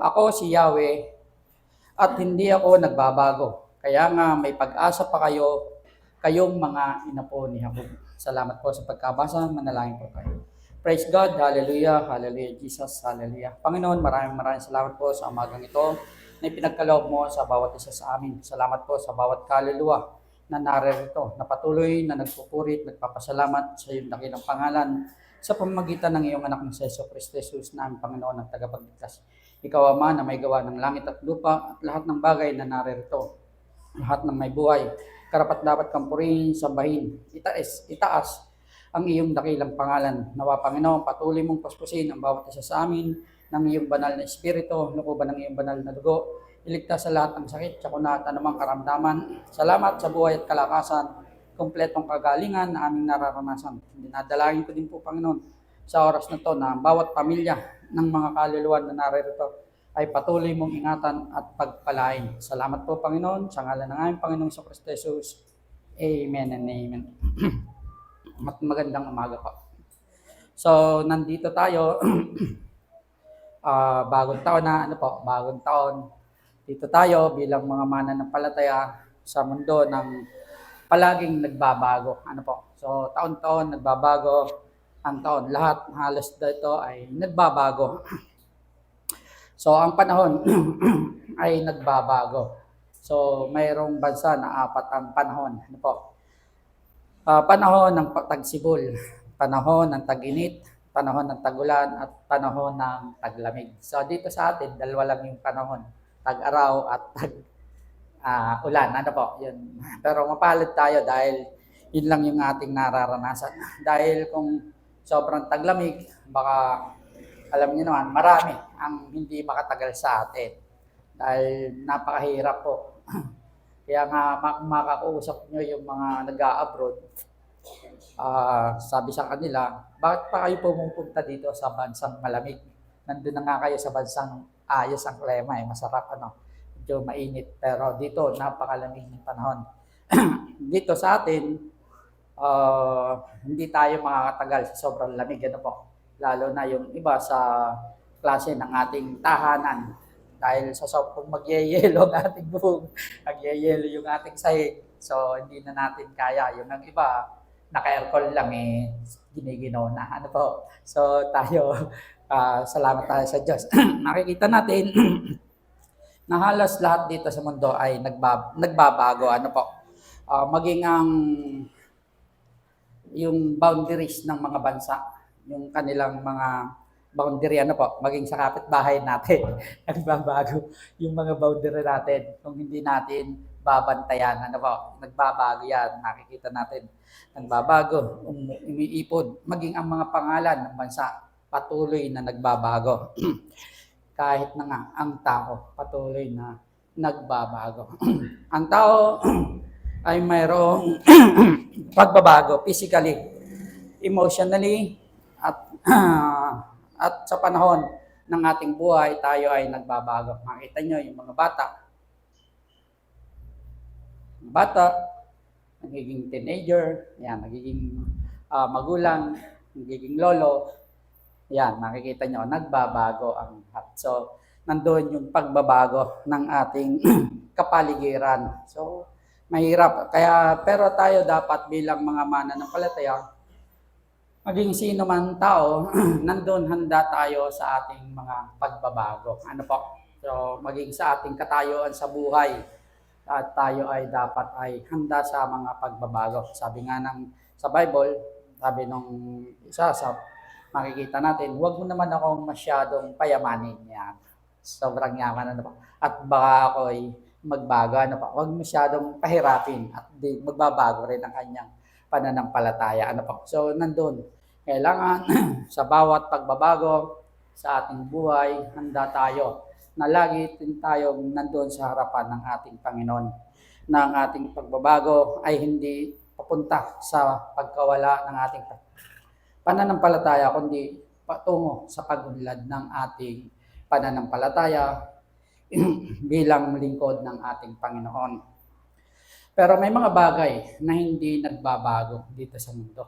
Ako si Yahweh at hindi ako nagbabago. Kaya nga may pag-asa pa kayong mga inapo ni Jacob. Salamat po sa pagkabasa, manalangin po kayo. Praise God, hallelujah, hallelujah, Jesus, hallelujah. Panginoon, maraming salamat po sa umagang ito na ipinagkaloob mo sa bawat isa sa amin. Salamat po sa bawat kaluluwa na naririto, na patuloy na nagpupurit, nagpapasalamat sa iyong dakilang pangalan sa pamamagitan ng iyong anak na si Kristo Jesus na aming Panginoon at tagapagligtas. Ikaw, Ama, na may gawa ng langit at lupa at lahat ng bagay na naririto, lahat ng may buhay, karapat dapat kang purihin, sambahin, itaas ang iyong dakilang pangalan. Nawa, Panginoon, patuloy mong paspusin ang bawat isa sa amin ng iyong banal na espiritu, lukuban ng iyong banal na dugo, iligtas sa lahat ng sakit, sakuna at anumang karamdaman. Salamat sa buhay at kalakasan, kompletong kagalingan na aming nararanasan. Dinadalangin ko din po, Panginoon, sa oras na to na bawat pamilya ng mga kaluluwa na naririto ay patuloy mong ingatan at pagpalain. Salamat po, Panginoon, sa ngalan ng aming Panginoong Kristo Jesus. Amen and amen. Magandang umaga po. So, nandito tayo, bagong taon. Dito tayo bilang mga mananampalataya sa mundo ng palaging nagbabago. So, taon-taon nagbabago ang taon. Lahat halos dito ay nagbabago. So, ang panahon ay nagbabago. So, mayroong bansa na 4 ang panahon. Panahon ng tagsibol, panahon ng tag-init, panahon ng tag-ulan, at panahon ng taglamig. So, dito sa atin, dalawa lang yung panahon. Tag-araw at tag-ulan. Yun. Pero mapalad tayo dahil yun lang yung ating nararanasan. Dahil kung sobrang taglamig, baka alam niyo naman, marami ang hindi makatagal sa atin. Dahil napakahirap po. Kaya nga makausap nyo yung mga nag-a-abroad, sabi sa kanila, bakit pa kayo pumupunta dito sa bansang malamig? Nandun na nga kayo sa bansang ayos ang klima, masarap, medyo mainit. Pero dito, napakalamig ng panahon. Dito sa atin, hindi tayo makakatagal sa sobrang lamig. Lalo na yung iba sa klase ng ating tahanan. Dahil sa kung magyayelo ang ating buhok, magyayelo yung ating sahig. So, hindi na natin kaya. Yung ang iba, naka-aircon lang giniginaw na. So, tayo, salamat tayo sa Diyos. Nakikita natin na halos lahat dito sa mundo ay nagbabago. Maging ang yung boundaries ng mga bansa, yung kanilang mga boundary, maging sa kapitbahay natin, nagbabago yung mga boundary natin. Kung hindi natin babantayan, nagbabago yan, nakikita natin, nagbabago, umiipod, maging ang mga pangalan ng bansa, patuloy na nagbabago. Kahit na nga, ang tao, patuloy na nagbabago. Ang tao ay mayroong pagbabago, physically, emotionally, at sa panahon ng ating buhay, tayo ay nagbabago. Makita nyo yung mga bata, nagiging teenager, nagiging magulang, nagiging lolo, makikita nyo, nagbabago ang lahat. So, nandoon yung pagbabago ng ating kapaligiran. So, mahirap. Pero tayo dapat bilang mga mananampalataya, maging sino man tao, nandun handa tayo sa ating mga pagbabago. So, maging sa ating katayuan sa buhay, at tayo ay dapat ay handa sa mga pagbabago. Sabi nga sa Bible, sabi nung isa, makikita natin, huwag mo naman akong masyadong payamanin yan. Sobrang yaman, at baka ako ay magbago, huwag masyadong pahirapin, at magbabago rin ang kanyang pananampalataya. So, nandun. Kailangan sa bawat pagbabago sa ating buhay, handa tayo na lagi din tayong nandun sa harapan ng ating Panginoon. Na ang ating pagbabago ay hindi papunta sa pagkawala ng ating pananampalataya, kundi patungo sa pagunlad ng ating pananampalataya bilang lingkod ng ating Panginoon. Pero may mga bagay na hindi nagbabago dito sa mundo.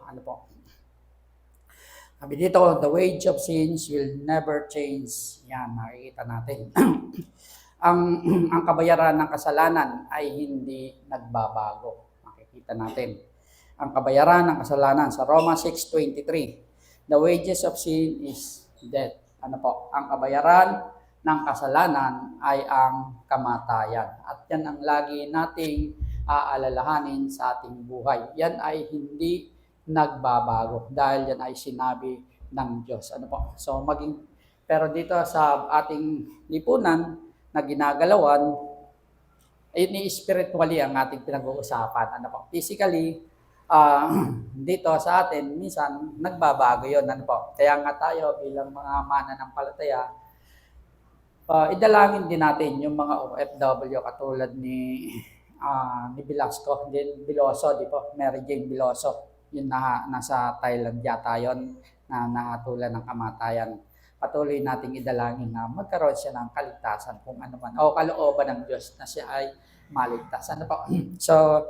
Sabi dito, the wage of sins will never change. Yan, makikita natin. ang ang kabayaran ng kasalanan ay hindi nagbabago. Makikita natin. Ang kabayaran ng kasalanan sa Roma 6:23. The wages of sin is death. Ano po? Ang kabayaran ng kasalanan ay ang kamatayan. At yan ang lagi nating aalalahanin sa ating buhay. Yan ay hindi nagbabago dahil yan ay sinabi ng Diyos. Ano po? So pero dito sa ating lipunan na ginagalawan, ay spiritually ang ating pinag-uusapan. Ano po? Physically, dito sa atin, minsan nagbabago yun. Ano po? Kaya nga tayo bilang mga mananampalataya, idalangin din natin yung mga OFW katulad ni Velasco, din Biloso, di po? Mary Jane Biloso. Yun nasa Thailand yata yun, na nahatulan ng kamatayan. Patuloy nating idalangin na magkaroon siya ng kaligtasan kung ano man, o kalooban ng Diyos na siya ay maligtas. Ano po? So,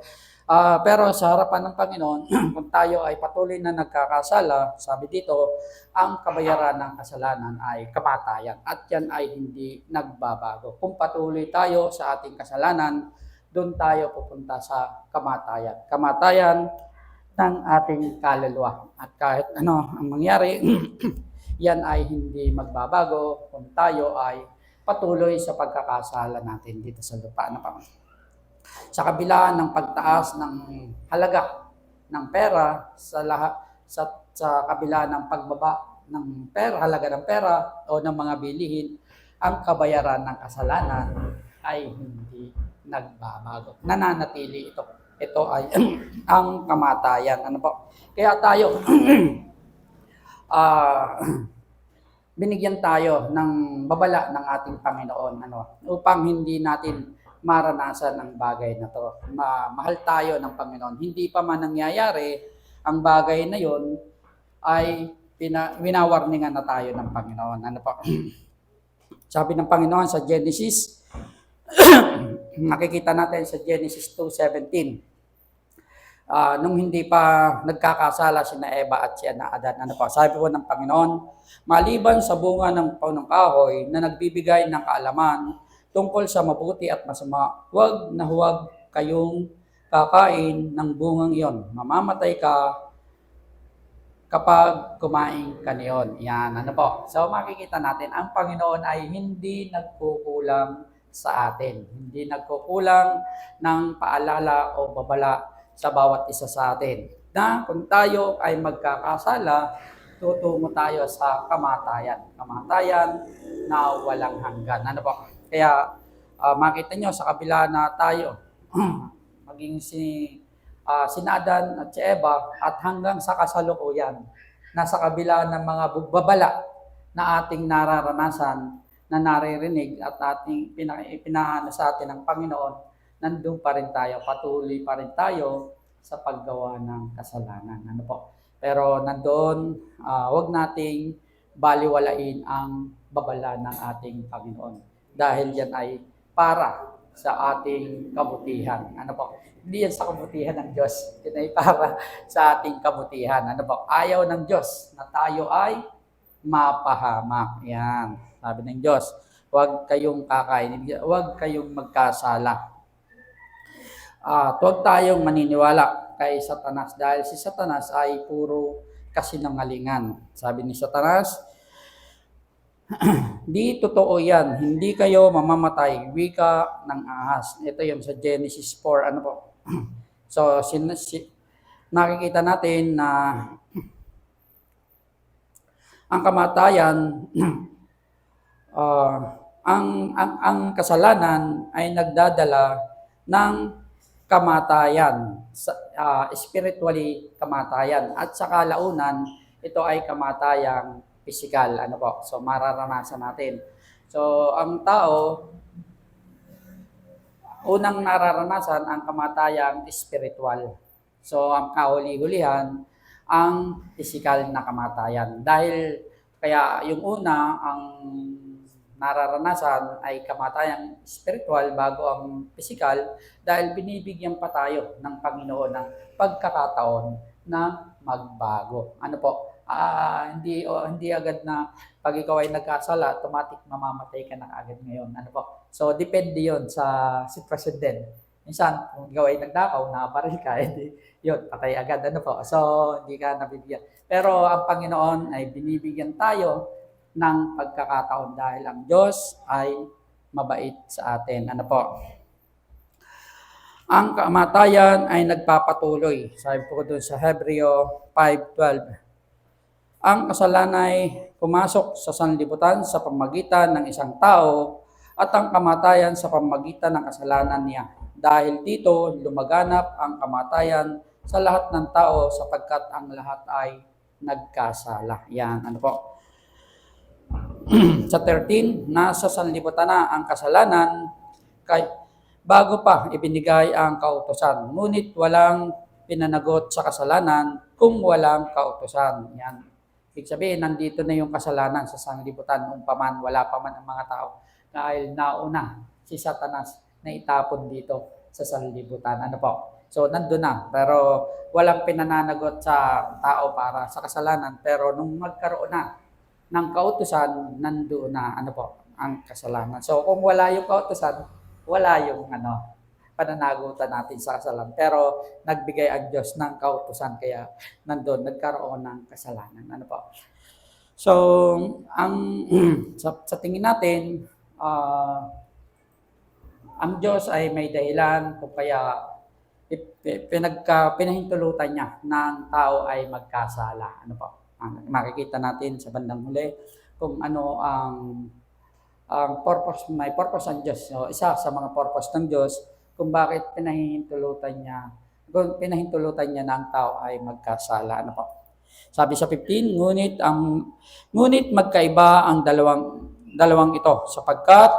pero sa harapan ng Panginoon, kung tayo ay patuloy na nagkakasala, sabi dito, ang kabayaran ng kasalanan ay kamatayan. At yan ay hindi nagbabago. Kung patuloy tayo sa ating kasalanan, doon tayo pupunta sa kamatayan. Kamatayan ng ating kaluluwa. At kahit ano ang mangyari, yan ay hindi magbabago kung tayo ay patuloy sa pagkakasala natin dito sa lupa. Sa kabila ng pagtaas ng halaga ng pera, sa kabila ng pagbaba ng pera, halaga ng pera o ng mga bilihin, ang kabayaran ng kasalanan ay hindi nagbabago. Nananatili ito. Ito ay ang kamatayan. Ano po? Kaya tayo binigyan tayo ng babala ng ating Panginoon upang hindi natin maranasan ang bagay na to. Mahal tayo ng Panginoon. Hindi pa man nangyayari ang bagay na yon, ay winawarningan na tayo ng Panginoon. Ano po? Sabi ng Panginoon sa Genesis, nakikita natin sa Genesis 2:17. Nung hindi pa nagkakasala sina Eva at si Adan. Ano po? Sabi po ng Panginoon, maliban sa bunga ng punong kahoy na nagbibigay ng kaalaman tungkol sa mabuti at masama, huwag kayong kakain ng bungang iyon. Mamamatay ka kapag kumain ka niyon. Yan, ano po? So makikita natin, ang Panginoon ay hindi nagkukulang sa atin. Hindi nagkukulang ng paalala o babala sa bawat isa sa atin. Na kung tayo ay magkakasala, tutungo tayo sa kamatayan. Kamatayan na walang hanggan. Ano po? Kaya makita nyo sa kabila na tayo, maging sina Adan at si Eva, at hanggang sa kasalukuyan, nasa kabila ng mga babala na ating nararanasan, na naririnig at ating pinaano sa atin ng Panginoon, nandun pa rin tayo, patuloy pa rin tayo sa paggawa ng kasalanan. Ano po? Pero nandun, wag nating baliwalain ang babala ng ating Panginoon. Dahil yan ay para sa ating kabutihan. Ano po? Hindi yan sa kabutihan ng Diyos. Yan ay para sa ating kabutihan. Ano po? Ayaw ng Diyos na tayo ay mapahamak. Yan. Sabi ng Diyos, huwag kayong kakainin, huwag kayong magkasala. Huwag tayong maniniwala kay Satanas dahil si Satanas ay puro kasinungalingan. Sabi ni Satanas, di totoo yan, hindi kayo mamamatay, wika ng ahas. Ito yung sa Genesis 4, ano po. So, nakikita natin na ang kamatayan, ang kasalanan ay nagdadala ng kamatayan, spiritually kamatayan, at sa kalaunan, ito ay kamatayang physical, ano po. So mararanasan natin. So ang tao, unang nararanasan ang kamatayang spiritual. So ang kahuli-hulihan, ang physical na kamatayan. Dahil kaya yung una, ang nararanasan ay kamatayang spiritual bago ang physical, dahil binibigyan pa tayo ng Panginoon ng pagkakataon na magbago. Ano po? hindi agad na pag ikaw ay nagkasala, automatic mamamatay ka na agad ngayon. Ano po? So, depende yon sa sitwasyon din. Minsan, kung ikaw ay nagdakaw, nakabaril ka, hindi, yun, patay agad. Ano po? So, hindi ka nabibigyan. Pero ang Panginoon ay binibigyan tayo ng pagkakataon dahil ang Diyos ay mabait sa atin. Ano po? Ang kamatayan ay nagpapatuloy. Sabi po doon sa Hebreo 5:12. Ang kasalanan ay pumasok sa sanlibutan sa pamamagitan ng isang tao at ang kamatayan sa pamamagitan ng kasalanan niya. Dahil dito, lumaganap ang kamatayan sa lahat ng tao sapagkat ang lahat ay nagkasala. Yan, ano po? Sa 13, nasa sanlibutan na ang kasalanan bago pa ibinigay ang kautusan. Ngunit walang pinanagot sa kasalanan kung walang kautusan. Yan. Ibig sabihin, nandito na yung kasalanan sa sanlibutan nung paman, wala pa man ang mga tao. Dahil nauna si Satanas na itapon dito sa sanlibutan. Ano po? So, nandun na. Pero walang pinananagot sa tao para sa kasalanan. Pero nung magkaroon na ng kautusan, nandoon na ano po, ang kasalanan. So, kung wala yung kautusan, wala yung pananagutan natin sa kasalanan. Pero nagbigay ang Diyos ng kautusan kaya nandoon nagkaroon ng kasalanan. Ano po? So, ang sa tingin natin, ang Diyos ay may dahilan kung kaya pinahintulutan niya ng tao ay magkasala. Ano po? Makikita natin sa bandang huli kung ano ang purpose, may purpose ang Diyos. So, isa sa mga purpose ng Diyos kung bakit pinahintulutan niya ng tao ay magkasala. Ano po? Sabi sa 15, ngunit magkaiba ang dalawang ito sapagkat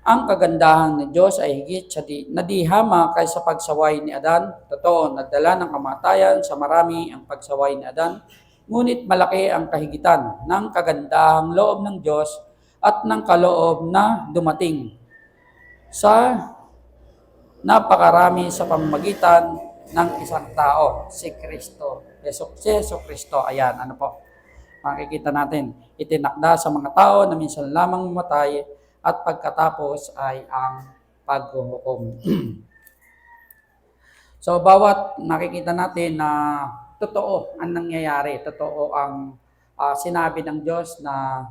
ang kagandahan ng Diyos ay higit sa nadihama kaysa pagsaway ni Adan. Totoo, nagdala ng kamatayan sa marami ang pagsaway ni Adan. Ngunit malaki ang kahigitan ng kagandahang loob ng Diyos at ng kaloob na dumating sa napakarami sa pamamagitan ng isang tao, si Kristo. Yesu Kristo, ayan, ano po. Makikita natin, itinakda sa mga tao na minsan lamang mamatay at pagkatapos ay ang paghuhukom. So, bawat nakikita natin na totoo ang nangyayari, totoo ang sinabi ng Diyos na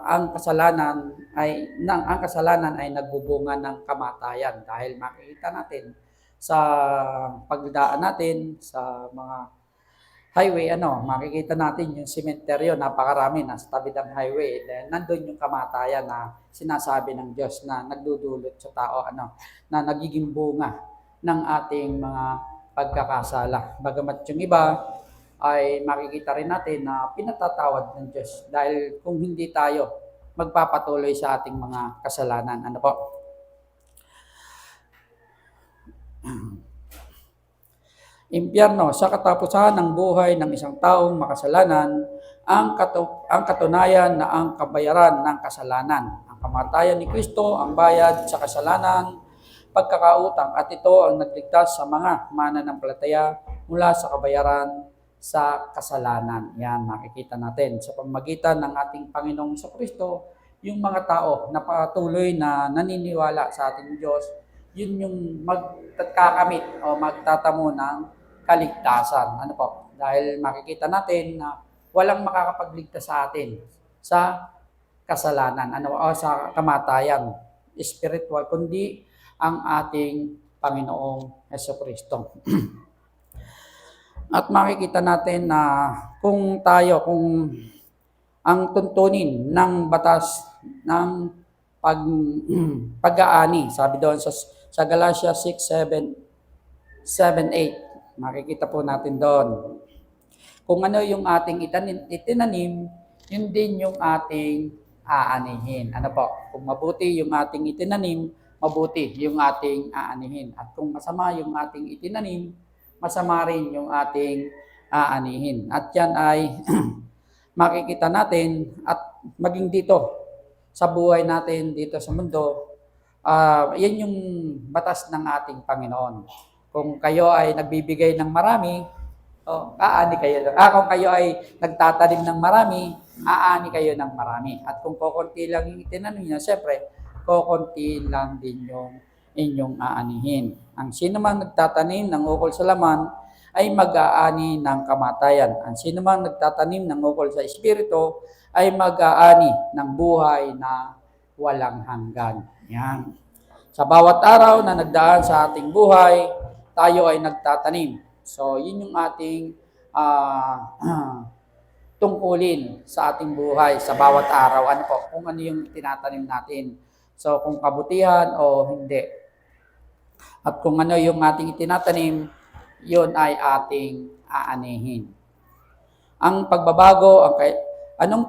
ang kasalanan ay nagbubunga ng kamatayan dahil makikita natin sa pagdaan natin sa mga highway, makikita natin yung sementeryo, napakarami, nasa tabi ng highway. Then, nandun yung kamatayan na sinasabi ng Diyos na nagdudulot sa tao, na nagiging bunga ng ating mga pagkakasala. Bagamat yung iba, ay makikita rin natin na pinatatawad ng Diyos dahil kung hindi tayo magpapatuloy sa ating mga kasalanan. Ano po? Impyerno, sa katapusan ng buhay ng isang taong makasalanan, ang katunayan na ang kabayaran ng kasalanan. Ang kamatayan ni Kristo, ang bayad sa kasalanan, pagkakautang, at ito ang nagligtas sa mga mananampalataya mula sa kabayaran sa kasalanan. Yan, makikita natin sa pamamagitan ng ating Panginoong Kristo, yung mga tao na patuloy na naniniwala sa ating Diyos, yun yung magkakamit o magtatamo ng kaligtasan. Ano po? Dahil makikita natin na walang makakapagligtas sa atin sa kasalanan, o sa kamatayan spiritual, kundi ang ating Panginoong Kristo. At makikita natin na kung ang tuntunin ng batas ng pag-aani, sabi doon sa Galatia 6:7-8, makikita po natin doon. Kung ano yung ating itinanim, yun din yung ating aanihin. Ano po? Kung mabuti yung ating itinanim, mabuti yung ating aanihin. At kung masama yung ating itinanim, masama rin yung ating aanihin. At yan ay makikita natin at maging dito sa buhay natin dito sa mundo, yan yung batas ng ating Panginoon. Kung kayo ay nagbibigay ng marami, Oh, aani kayo. Kung kayo ay nagtatanim ng marami, aani kayo ng marami. At kung kokonti lang yung itinanim niya, siyempre, kokonti lang din yung inyong aanihin. Ang sino mang nagtatanim ng ukol sa laman ay mag-aani ng kamatayan. Ang sino mang nagtatanim ng ukol sa espiritu ay mag-aani ng buhay na walang hanggan. Yan. Sa bawat araw na nagdaan sa ating buhay, tayo ay nagtatanim. So, yun yung ating tungkulin sa ating buhay sa bawat araw. Ano po? Kung ano yung tinatanim natin. So, kung kabutihan o hindi. At kung ano yung ating itinatanim, yun ay ating aanihin. Anong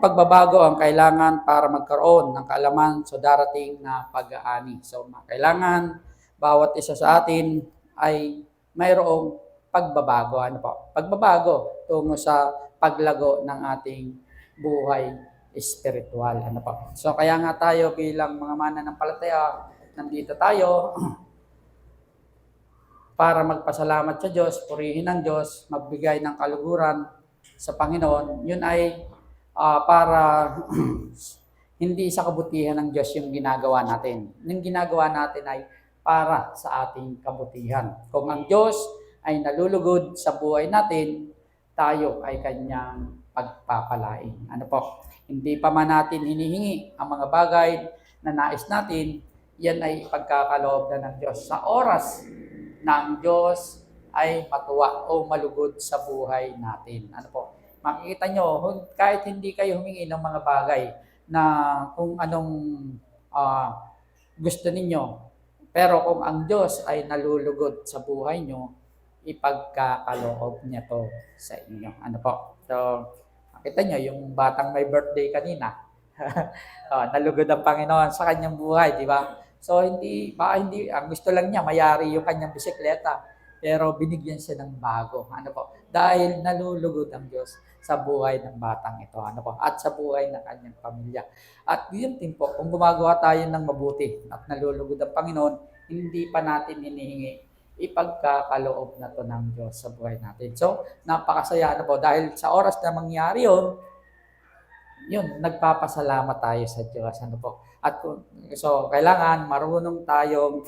pagbabago ang kailangan para magkaroon ng kaalaman sa darating na pag-aani? So, kailangan bawat isa sa atin ay mayroong pagbabago. Ano po? Pagbabago tungo sa paglago ng ating buhay espiritual. Ano po? So, kaya nga tayo bilang mga mananampalataya, nandito tayo para magpasalamat sa Diyos, purihin ng Diyos, magbigay ng kaluguran sa Panginoon. Yun ay para hindi sa kabutihan ng Diyos yung ginagawa natin. Yung ginagawa natin ay para sa ating kabutihan. Kung ang Diyos ay nalulugod sa buhay natin, tayo ay kanyang pagpapalain. Ano po? Hindi pa man natin hinihingi ang mga bagay na nais natin, yan ay pagkakaloob na ng Diyos. Sa oras na ang Diyos ay matuwa o malugod sa buhay natin. Ano po? Makikita nyo, kahit hindi kayo humingi ng mga bagay na kung anong gusto ninyo, pero kung ang Diyos ay nalulugod sa buhay nyo, ipagkakaloob niya to sa inyo. Ano po? So, makita nyo, yung batang may birthday kanina, nalugod ang Panginoon sa kanyang buhay, di ba? So, hindi, ang gusto lang niya, mayari yung kanyang bisikleta, pero binigyan siya ng bago. Ano po? Dahil nalulugod ang Diyos sa buhay ng batang ito. Ano po? At sa buhay ng kanyang pamilya. At yun din po, kung gumagawa tayo ng mabuti at nalulugod ang Panginoon, hindi pa natin hinihingi, ipagkakaloob na to ng Diyos sa buhay natin. So, napakasaya na po. Dahil sa oras na mangyari yun, nagpapasalamat tayo sa Diyos. Ano po? At so, kailangan marunong tayong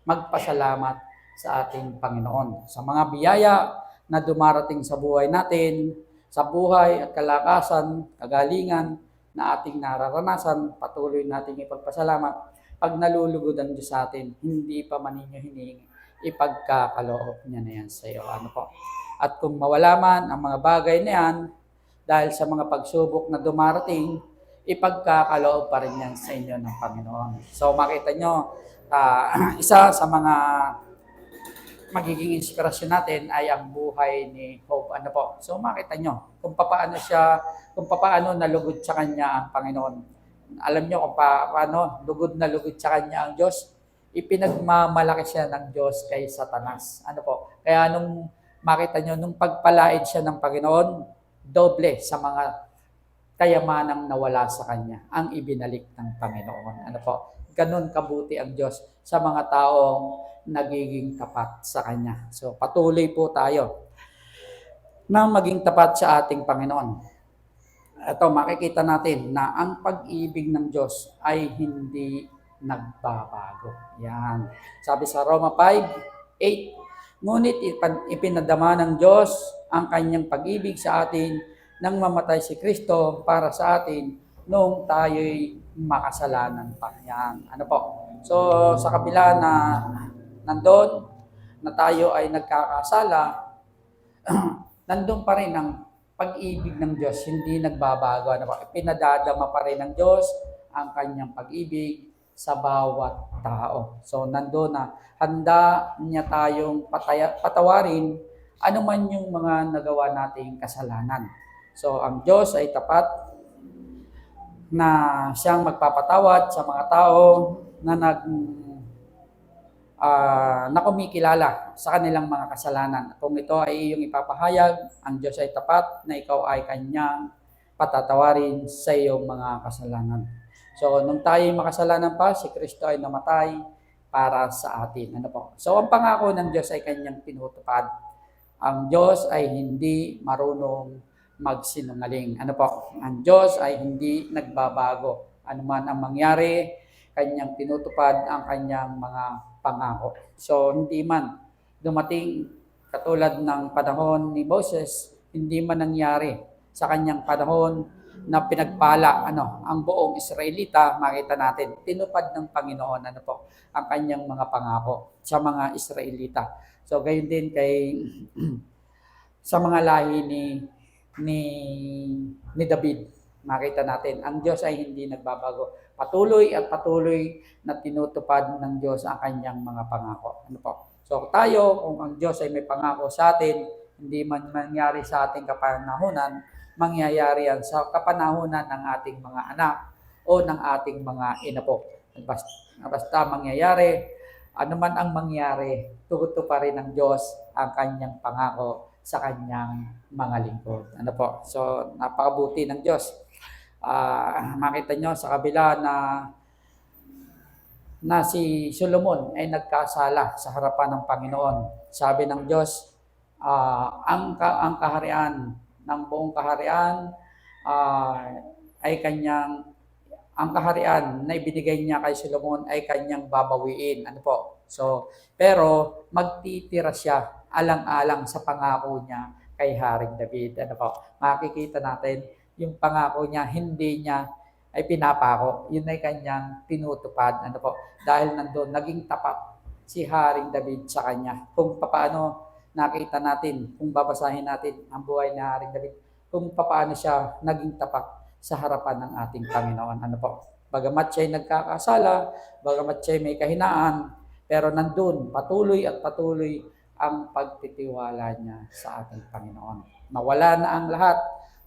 magpasalamat sa ating Panginoon. Sa mga biyaya na dumarating sa buhay natin, sa buhay at kalakasan, kagalingan na ating nararanasan, patuloy nating ipagpasalamat. Pag nalulugod ang Diyos sa atin, hindi pa man ninyo hinihingi, ipagkakaloob niya na yan sa iyo. Ano po? At kung mawala man ang mga bagay na yan, dahil sa mga pagsubok na dumarating, ipagkakaloob pa rin yan sa inyo ng Panginoon. So makita nyo, isa sa mga magiging inspirasyon natin ay ang buhay ni Job. Ano po? So makita nyo kung paano nalugod sa kanya ang Panginoon. Alam nyo kung paano lugod na lugod sa kanya ang Diyos, ipinagmamalaki siya ng Diyos kay Satanas. Ano po? Kaya nung makita nyo, nung pagpalaid siya ng Panginoon, doble sa mga kayamanang nawala sa kanya ang ibinalik ng Panginoon. Ano po? Ganun kabuti ang Diyos sa mga taong nagiging tapat sa kanya. So patuloy po tayo na maging tapat sa ating Panginoon. Ito, makikita natin na ang pag-ibig ng Diyos ay hindi nagbabago. Yan. Sabi sa Roma 5:8, ngunit ipinadama ng Diyos ang kanyang pag-ibig sa atin nang mamatay si Kristo para sa atin noong tayo'y makasalanan pa. Yan. Ano po? So, sa kabila na nandun na tayo ay nagkakasala, nandun pa rin ang pag-ibig ng Diyos, hindi nagbabago. Ano po? Pinadadama pa rin ng Diyos ang kanyang pag-ibig sa bawat tao. So, nandun na handa niya tayong patawarin anuman yung mga nagawa nating kasalanan. So, ang Diyos ay tapat na siyang magpapatawad sa mga tao na kumikilala sa kanilang mga kasalanan. Kung ito ay iyong ipapahayag, ang Diyos ay tapat na ikaw ay kanyang patatawarin sa iyong mga kasalanan. So, nung tayo ay makasalanan pa, si Kristo ay namatay para sa atin. Ano po? So, ang pangako ng Diyos ay kanyang tinutupad. Ang Diyos ay hindi marunong magsinungaling. Ano po? Ang Diyos ay hindi nagbabago. Ano man ang mangyari, kanyang tinutupad ang kanyang mga pangako. So, hindi man dumating katulad ng panahon ni Moses, hindi man nangyari sa kanyang panahon na pinagpala ang buong Israelita, makita natin, tinupad ng Panginoon ang kanyang mga pangako sa mga Israelita. So, gayon din sa mga lahi ni ni David, makita natin, ang Diyos ay hindi nagbabago. Patuloy at patuloy na tinutupad ng Diyos ang kanyang mga pangako. So tayo, kung ang Diyos ay may pangako sa atin, hindi man mangyari sa ating kapanahunan, mangyayari yan sa kapanahunan ng ating mga anak o ng ating mga inapo. Basta mangyayari, ano man ang mangyari, tutuparin ng Diyos ang kanyang pangako sa kanyang mga lingkod. So, napakabuti ng Diyos. Makita nyo sa kabila na si Solomon ay nagkasala sa harapan ng Panginoon. Sabi ng Diyos, ang kaharian ng buong kaharian ay ang kaharian na ibinigay niya kay Solomon ay kanyang babawiin. So, pero magtitira siya alang-alang sa pangako niya kay Haring David. Makikita natin yung pangako niya, hindi niya ay pinapako. Yun ay kanyang tinutupad. Dahil nandun, naging tapat si Haring David sa kanya. Kung paano nakita natin, kung babasahin natin ang buhay ni Haring David, kung paano siya naging tapat sa harapan ng ating Panginoon. Bagamat siya ay nagkakasala, bagamat siya ay may kahinaan, pero nandun, patuloy at patuloy ang pagtitiwala niya sa ating Panginoon. Mawala na ang lahat,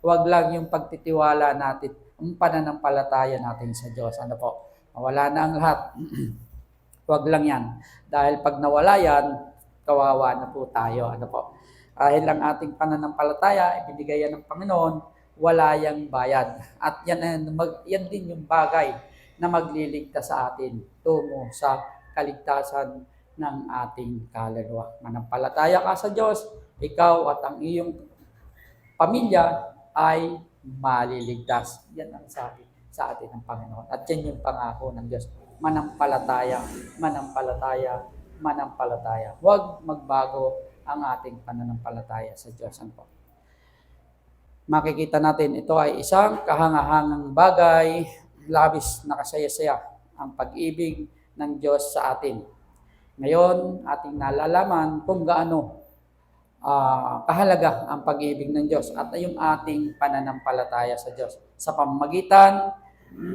huwag lang yung pagtitiwala natin, ang pananampalataya natin sa Diyos. Mawala na ang lahat, huwag lang yan. Dahil pag nawala yan, kawawa na po tayo. Dahil ang ating pananampalataya, ibinigay yan ng Panginoon, wala yang bayad. At yan din yung bagay na magliligtas sa atin tungo sa kaligtasan ng ating kaluluwa. Manampalataya ka sa Diyos, ikaw at ang iyong pamilya ay maliligtas. Yan ang sabi sa atin ng Panginoon. At yan yung pangako ng Diyos. Manampalataya, manampalataya, manampalataya. Huwag magbago ang ating pananampalataya sa Diyos. Makikita natin ito ay isang kahangahangang bagay, labis na kasaya-saya ang pag-ibig ng Diyos sa atin. Ngayon, ating nalalaman kung gaano kahalaga ang pag-ibig ng Diyos at yung ating pananampalataya sa Diyos. Sa pamamagitan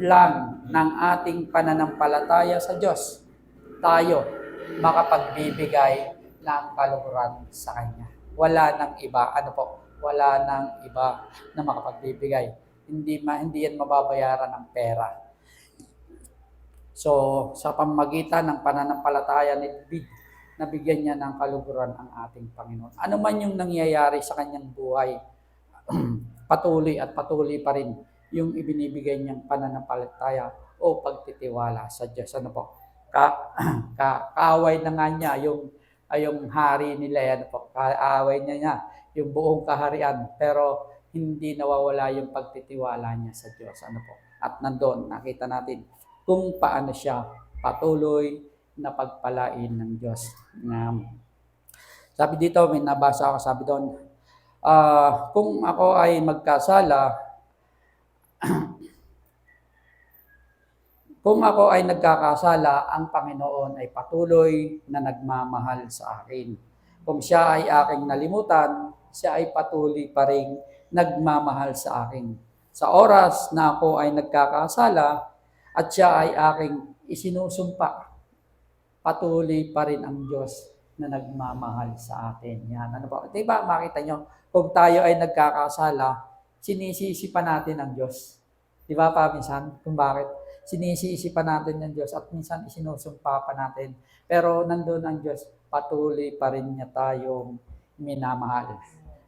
lang ng ating pananampalataya sa Diyos, tayo makapagbibigay ng kaluguran sa Kanya. Wala nang iba, wala nang iba na makapagbibigay. Hindi yan mababayaran ng pera. So, sa pamamagitan ng pananampalataya ni David, nabigyan niya ng kaluguran ang ating Panginoon. Ano man yung nangyayari sa kanyang buhay, patuloy at patuloy pa rin yung ibinibigay niyang pananampalataya o pagtitiwala sa Diyos. Kaaway na nga niya yung hari nila, kaaway niya yung buong kaharian, pero hindi nawawala yung pagtitiwala niya sa Diyos. At nandoon, nakita natin kung paano siya patuloy na pagpalain ng Diyos. Sabi dito, may nabasa ako, sabi doon, kung ako ay magkasala, kung ako ay nagkakasala, ang Panginoon ay patuloy na nagmamahal sa akin. Kung siya ay aking nalimutan, siya ay patuloy pa rin nagmamahal sa akin. Sa oras na ako ay nagkakasala at siya ay aking isinusumpa, patuloy pa rin ang Diyos na nagmamahal sa atin. Yan. Diba makita nyo, kung tayo ay nagkakasala, sinisisi pa natin ang Diyos. Diba pa minsan? Kung bakit? Sinisisi pa natin ang Diyos at minsan isinusumpa pa natin. Pero nandun ang Diyos, patuloy pa rin niya tayong minamahal.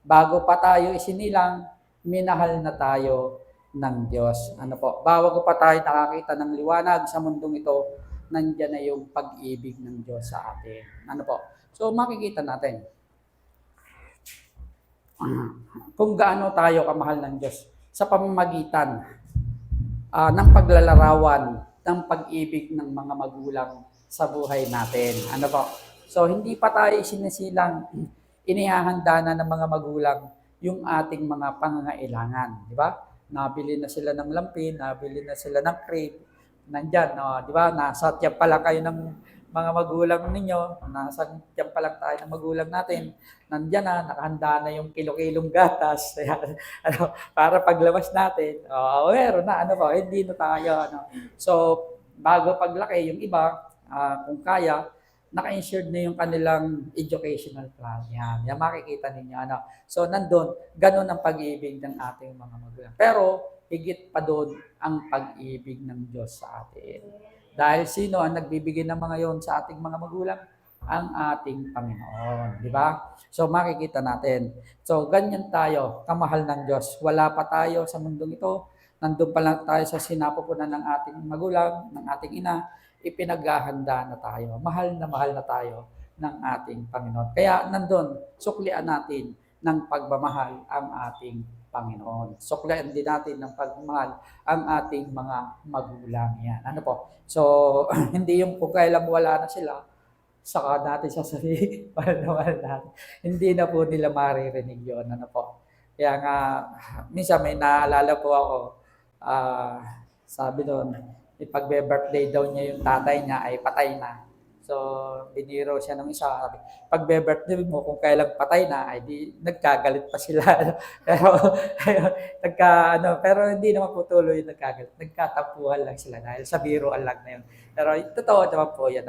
Bago pa tayo isinilang, minahal na tayo ng Diyos. Bago pa tayo nakakita ng liwanag sa mundong ito, nandiyan na yung pag-ibig ng Diyos sa atin. So makikita natin. kung gaano tayo kamahal ng Diyos sa pamamagitan ng paglalarawan ng pag-ibig ng mga magulang sa buhay natin. Ano po? So, hindi pa tayo sinisilang inihahanda na ng mga magulang yung ating mga pangangailangan. Di ba? Nabili na sila ng lampin, nabili na sila ng crib, nandyan, no? Di ba? Nasa tiyan pa lang kayo ng mga magulang ninyo, nasa tiyan pa lang tayo ng magulang natin, nandyan na, nakahanda na yung kilo-kilong gatas, ano, para paglabas natin, meron na, ano po, hindi na tayo, ano. So, bago paglaki, yung iba, kung kaya, naka-insured na yung kanilang educational plan. Yan makikita ninyo. Ano. So, nandun, ganun ang pag-ibig ng ating mga magulang. Pero, higit pa doon ang pag-ibig ng Diyos sa atin. Dahil sino ang nagbibigay ng mga yon sa ating mga magulang? Ang ating Panginoon. Di ba? So, makikita natin. So, ganyan tayo, kamahal ng Diyos. Wala pa tayo sa mundong ito. Nandun pa lang tayo sa sinapupunan ng ating magulang, ng ating ina, ipinaghahanda na tayo. Mahal na tayo ng ating Panginoon. Kaya nandun, suklian natin ng pagmamahal ang ating Panginoon. Suklian din natin ng pagmamahal ang ating mga magulang. Yan. Ano po? So, hindi yung kung kailan wala na sila, saka natin sasabihin, mahal natin. Hindi na po nila maririnig yun. Ano po? Kaya nga, minsan may naalala po ako, sabi doon, pagbe-birthday daw niya yung tatay niya ay patay na. So, biniro siya ng isa. Pagbe-birthday mo, kung kailang patay na, ay di, nagkagalit pa sila. Pero hindi naman po tuloy yung nagkagalit. Nagkatapuhan lang sila dahil sa biroan lang na yun. Pero totoo naman po yan.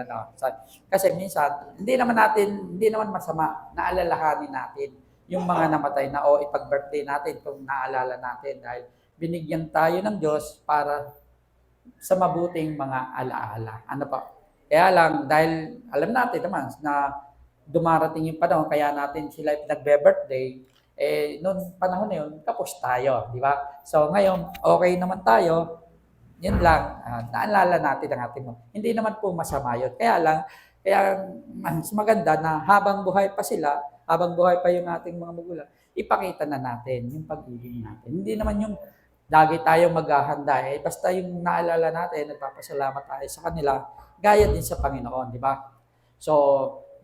Kasi minsan, hindi naman masama na alalahanin natin yung mga namatay na o ipag-birthday natin kung naalala natin dahil binigyan tayo ng Diyos para sa mabuting mga alaala. Ano pa? Kaya lang, dahil alam natin naman na dumarating yung panahon, kaya natin sila nagbe-birthday, noong panahon na yun, tapos tayo, di ba? So ngayon, okay naman tayo, yun lang, naalala natin ang ating mga. Hindi naman po masama yun. Kaya mas maganda na habang buhay pa sila, habang buhay pa yung ating mga magulang, ipakita na natin yung pag-ibig natin. Hindi naman yung lagi tayong maghahanda. Basta yung naalala natin, nagpapasalamat tayo sa kanila, gaya din sa Panginoon, di ba? So,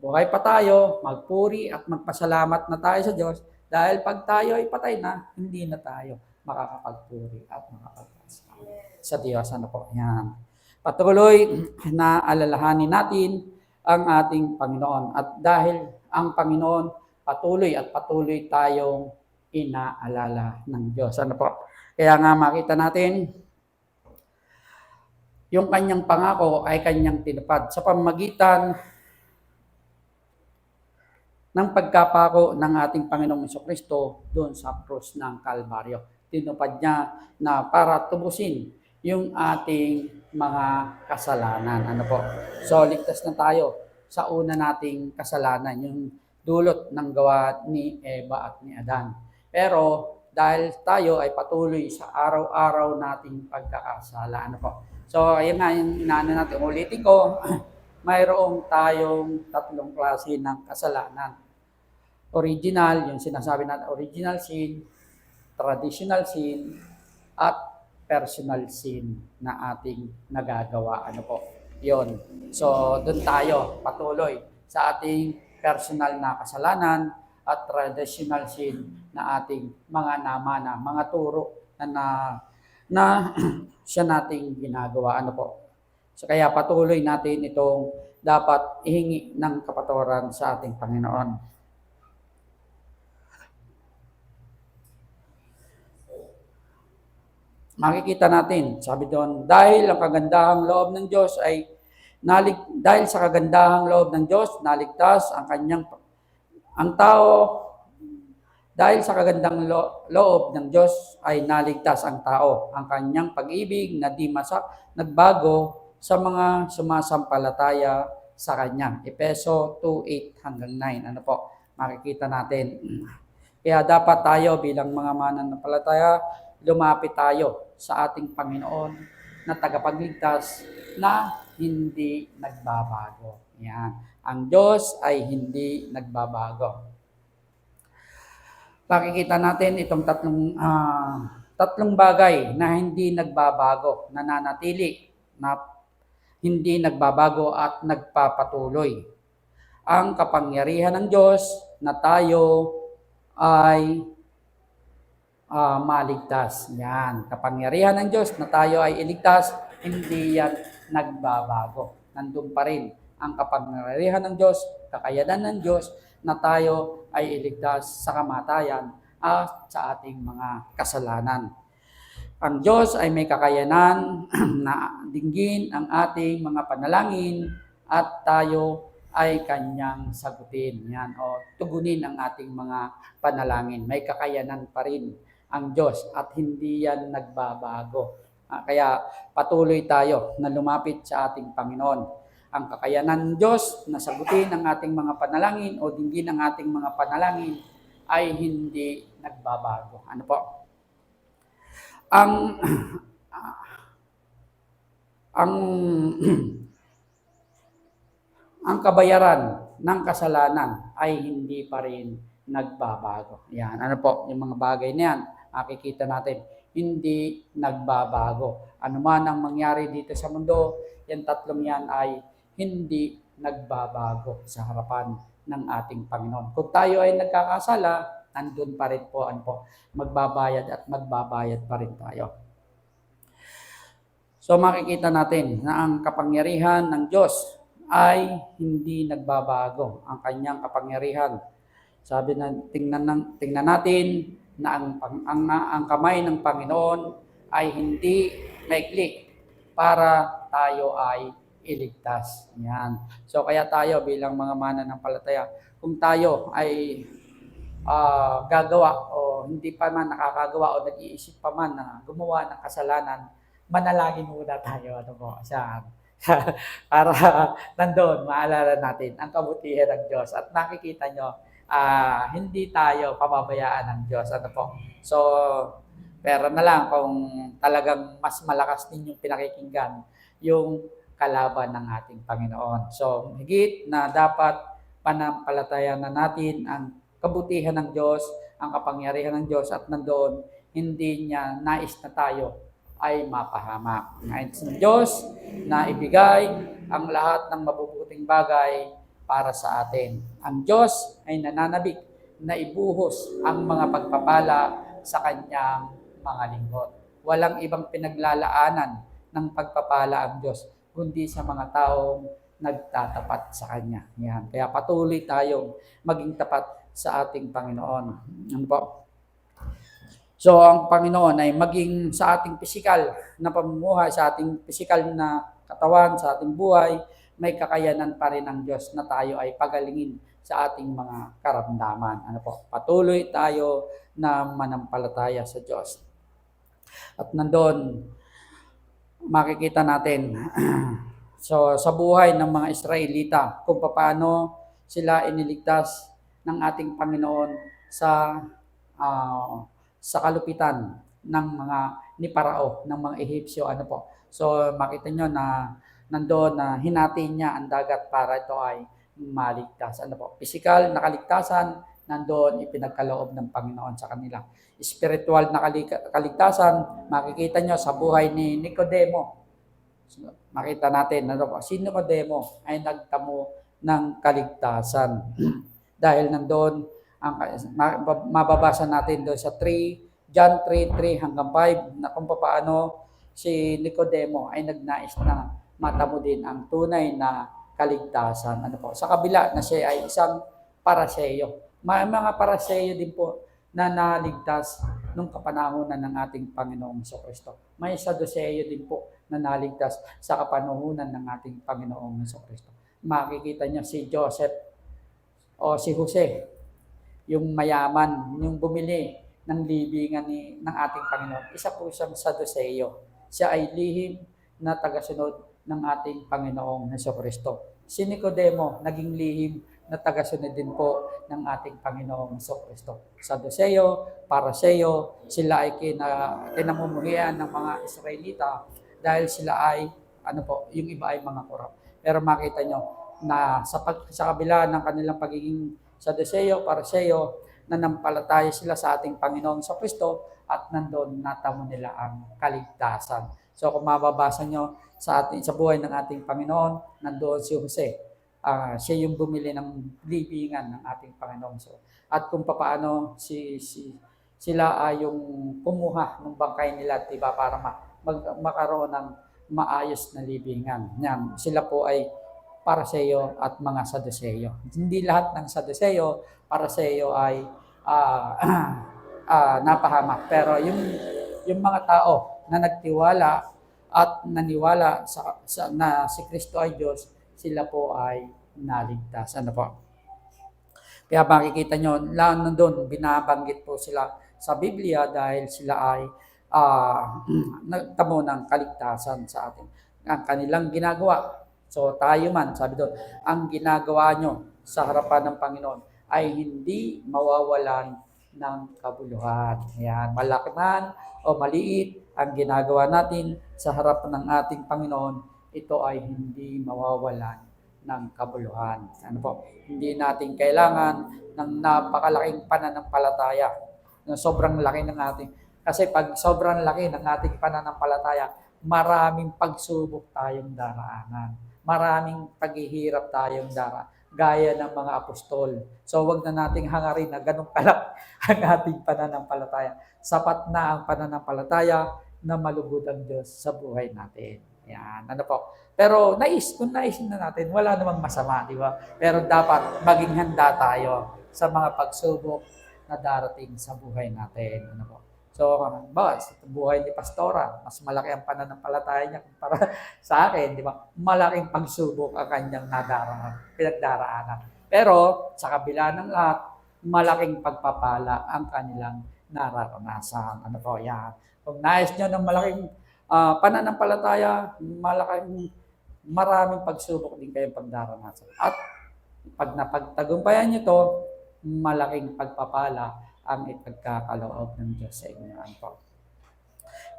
buhay pa tayo, magpuri at magpasalamat na tayo sa Diyos dahil pag tayo ay patay na, hindi na tayo makakapagpuri at makakapagpasalamat sa Diyos. Ano po? Yan. Patuloy na alalahanin natin ang ating Panginoon. At dahil ang Panginoon patuloy tayong inaalala ng Diyos. Ano po? Kaya nga makita natin, yung kanyang pangako ay kanyang tinupad sa pamamagitan ng pagkapako ng ating Panginoong Jesucristo doon sa krus ng Kalbaryo. Tinupad niya na para tubusin yung ating mga kasalanan. Ano po? So, ligtas na tayo sa una nating kasalanan, yung dulot ng gawa ni Eva at ni Adan. Pero, dahil tayo ay patuloy sa araw-araw nating pagkakasala. Ano po? So, ayun nga yung inaano natin. Ulitin ko, mayroong tayong tatlong klase ng kasalanan. Original, yung sinasabi natin, original sin, traditional sin, at personal sin na ating nagagawa. Ano po? Yun. So, doon tayo patuloy sa ating personal na kasalanan at traditional sin na ating mga namana, mga turo na siya nating ginagawa. Ano po? So, kaya patuloy natin itong dapat ihingi ng kapatawaran sa ating Panginoon. Makikita natin, sabi doon, dahil ang kagandahang loob ng Diyos ay dahil sa kagandahang loob ng Diyos, naligtas ang tao. Dahil sa kagandang loob ng Diyos ay naligtas ang tao. Ang kanyang pag-ibig na di nagbago sa mga sumasampalataya sa kanya. Efeso 2:8 hanggang 9. Ano po? Makikita natin. Kaya dapat tayo bilang mga mananampalataya, lumapit tayo sa ating Panginoon na tagapagligtas na hindi nagbabago. Yan. Ang Diyos ay hindi nagbabago. Makikita natin itong tatlong bagay na hindi nagbabago, nananatili, na hindi nagbabago at nagpapatuloy. Ang kapangyarihan ng Diyos na tayo ay maligtas. Yan. Kapangyarihan ng Diyos na tayo ay iligtas, hindi yan nagbabago. Nandun pa rin ang kapangyarihan ng Diyos, kakayanan ng Diyos na tayo ay iligtas sa kamatayan at sa ating mga kasalanan. Ang Diyos ay may kakayanan na dinggin ang ating mga panalangin at tayo ay kanyang sagutin. Yan, o tugunin ang ating mga panalangin. May kakayanan pa rin ang Diyos at hindi yan nagbabago. Kaya patuloy tayo na lumapit sa ating Panginoon. Ang kakayanan ng Diyos na sagutin ang ating mga panalangin o dinggin ang ating mga panalangin ay hindi nagbabago. Ano po? Ang kabayaran ng kasalanan ay hindi pa rin nagbabago. Yan, ano po, yung mga bagay na yan, makikita natin, hindi nagbabago. Ano man ang mangyari dito sa mundo, yan tatlong yan ay hindi nagbabago sa harapan ng ating Panginoon. Kung tayo ay nagkakasala, nandun pa rin po, ano po, magbabayad at magbabayad pa rin tayo. So makikita natin na ang kapangyarihan ng Diyos ay hindi nagbabago. Ang kanyang kapangyarihan. Sabi na tingnan natin na ang kamay ng Panginoon ay hindi maikli para tayo ay iligtas. Yan. So kaya tayo bilang mga mananampalataya, kung tayo ay gagawa o hindi pa man nakakagawa o nag-iisip pa man na gumawa ng kasalanan, manalangin muna tayo para nandoon maalala natin ang kabutihan ng Diyos at nakikita nyo hindi tayo pababayaan ng Diyos. So pero na lang kung talagang mas malakas din yung pinakikinggan yung kalaban ng ating Panginoon. So higit na dapat panampalatayan na natin ang kabutihan ng Diyos, ang kapangyarihan ng Diyos at nandoon hindi niya nais na tayo ay mapahamak. Nais ng Diyos na ibigay ang lahat ng mabubuting bagay para sa atin. Ang Diyos ay nananabik na ibuhos ang mga pagpapala sa kanyang mga lingkod. Walang ibang pinaglalaanan ng pagpapala ang Diyos kundi sa mga taong nagtatapat sa Kanya. Yan. Kaya patuloy tayong maging tapat sa ating Panginoon. Ano po? So, ang Panginoon ay maging sa ating pisikal na pamumuhay, sa ating pisikal na katawan, sa ating buhay, may kakayanan pa rin ng Diyos na tayo ay pagalingin sa ating mga karamdaman. Ano po? Patuloy tayo na manampalataya sa Diyos. At nandoon, makikita natin so sa buhay ng mga Israelita kung paano sila iniligtas ng ating Panginoon sa kalupitan ng mga ni Parao, ng mga Ehipsyo. Ano po? So makita nyo na nandoon na hinati niya ang dagat para ito ay maligtas. Ano po? Physical na kaligtasan, nandoon ipinagkaloob ng Panginoon sa kanila. Spiritual na kaligtasan, makikita nyo sa buhay ni Nicodemo. Makita natin, ano po, si Nicodemo ay nagtamo ng kaligtasan. Dahil nandoon, mababasa natin doon sa John 3:3 hanggang 5, na kung paano si Nicodemo ay nagnais na matamo din ang tunay na kaligtasan. Ano po, sa kabila na siya ay isang Paraseyo. May mga Paraseyo din po na naligtas nung kapanahunan ng ating Panginoong Jesucristo. May Saduceo din po na naligtas sa kapanahunan ng ating Panginoong Jesucristo. Makikita niyo si Joseph o si Jose, yung mayaman, yung bumili ng libingan ng ating Panginoon. Isa po siyang Saduceo. Siya ay lihim na tagasunod ng ating Panginoong Jesucristo. Si Nicodemo, naging lihim na tagasunod din po ng ating Panginoong Jesucristo. Saduceo, Paraseo, sila ay kinamumuhian ng mga Israelita dahil sila ay, yung iba ay mga korap. Pero makita nyo na sa kabila ng kanilang pagiging Saduceo, Paraseo, nanampalataya sila sa ating Panginoon sa Kristo at nandoon natamo nila ang kaligtasan. So kung mababasa nyo sa buhay ng ating Panginoon, nandoon si Jose. Siya yung bumili ng libingan ng ating Panginoon. So, at kung paano sila ay yung kumuha ng bangkay nila, diba, para magkaroon ng maayos na libingan. Yan, sila po ay Pariseo at mga Saduceo. Hindi lahat ng Saduceo, Pariseo ay napahamak. Pero yung mga tao na nagtiwala at naniwala na si Kristo ay Diyos, sila po ay naligtas. Ano po? Kaya makikita nyo, nandun, binabanggit po sila sa Biblia dahil sila ay nagtamo ng kaligtasan sa atin. Ang kanilang ginagawa. So tayo man, sabi doon, ang ginagawa nyo sa harapan ng Panginoon ay hindi mawawalan ng kabuluhan. Yan, malaki man o maliit, ang ginagawa natin sa harapan ng ating Panginoon, ito ay hindi mawawalan ng kabuluhan. Ano po? Hindi natin kailangan ng napakalaking pananampalataya. Sobrang laki ng ating. Kasi pag sobrang laki ng ating pananampalataya, maraming pagsubok tayong daraanan. Maraming paghihirap tayong daraanan. Gaya ng mga apostol. So wag na nating hangarin na ganun kalaki ang ating pananampalataya. Sapat na ang pananampalataya na malugod ang Diyos sa buhay natin. Yan, ano po. Pero kung nais na natin, wala namang masama, di ba? Pero dapat maging handa tayo sa mga pagsubok na darating sa buhay natin. Ano po. So, sa buhay ni Pastora, mas malaki ang pananampalataya niya para sa akin, di ba? Malaking pagsubok ang kanyang pinagdaraanan. Pero, sa kabila ng lahat, malaking pagpapala ang kanilang nararanasan. Ano po, yan. Kung nais nyo ng malaking pananampalataya, maraming pagsubok din kayong pagdaranasan. At pag napagtagumpayan nyo to, malaking pagpapala ang ipagkakaloob ng Diyos sa inyo.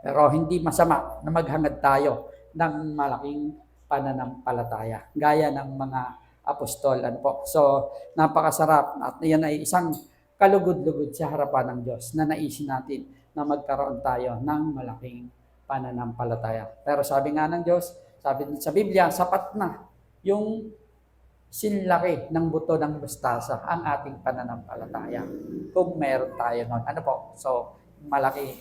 Pero hindi masama na maghangad tayo ng malaking pananampalataya, gaya ng mga apostol. Ano po? So, napakasarap at yan ay isang kalugod-lugod sa harapan ng Diyos na naisin natin na magkaroon tayo ng malaking pananampalataya. Pero sabi nga ng Diyos, sabi sa Biblia, sapat na yung sinlaki ng buto ng mustasa ang ating pananampalataya kung meron tayo nun. Ano po? So, malaki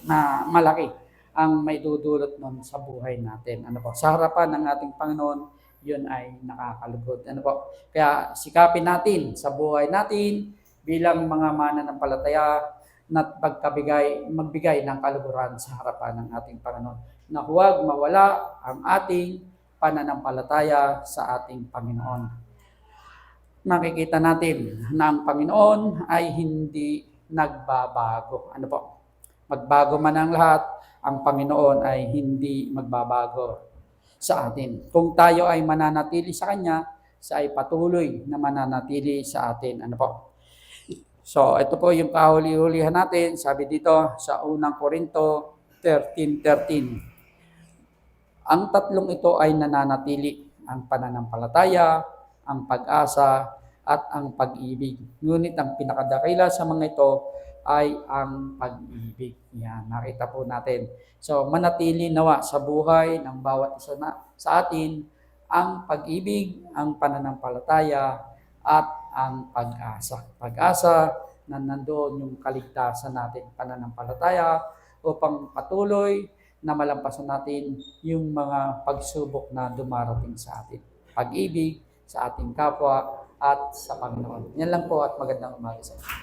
ang may dudulot nun sa buhay natin. Ano po? Sa harapan ng ating Panginoon, yun ay nakakalugod. Ano po? Kaya sikapin natin sa buhay natin bilang mga mananampalataya na magbigay ng kaluguran sa harapan ng ating Panginoon. Na huwag mawala ang ating pananampalataya sa ating Panginoon. Makikita natin na ang Panginoon ay hindi nagbabago. Ano po? Magbago man ang lahat, ang Panginoon ay hindi magbabago sa atin. Kung tayo ay mananatili sa Kanya, siya ay patuloy na mananatili sa atin. Ano po? So, ito po yung kahuli-hulihan natin. Sabi dito sa unang Korinto 13:13. Ang tatlong ito ay nananatili. Ang pananampalataya, ang pag-asa, at ang pag-ibig. Ngunit ang pinakadakila sa mga ito ay ang pag-ibig. Yan, nakita po natin. So, manatili nawa sa buhay ng bawat isa sa atin ang pag-ibig, ang pananampalataya, at ang pag-asa. Pag-asa na nandoon yung kaligtasan natin, pananampalataya, upang patuloy na malampasan natin yung mga pagsubok na dumarating sa atin. Pag-ibig sa ating kapwa at sa Panginoon. Yan lang po at magandang umaga sa inyo.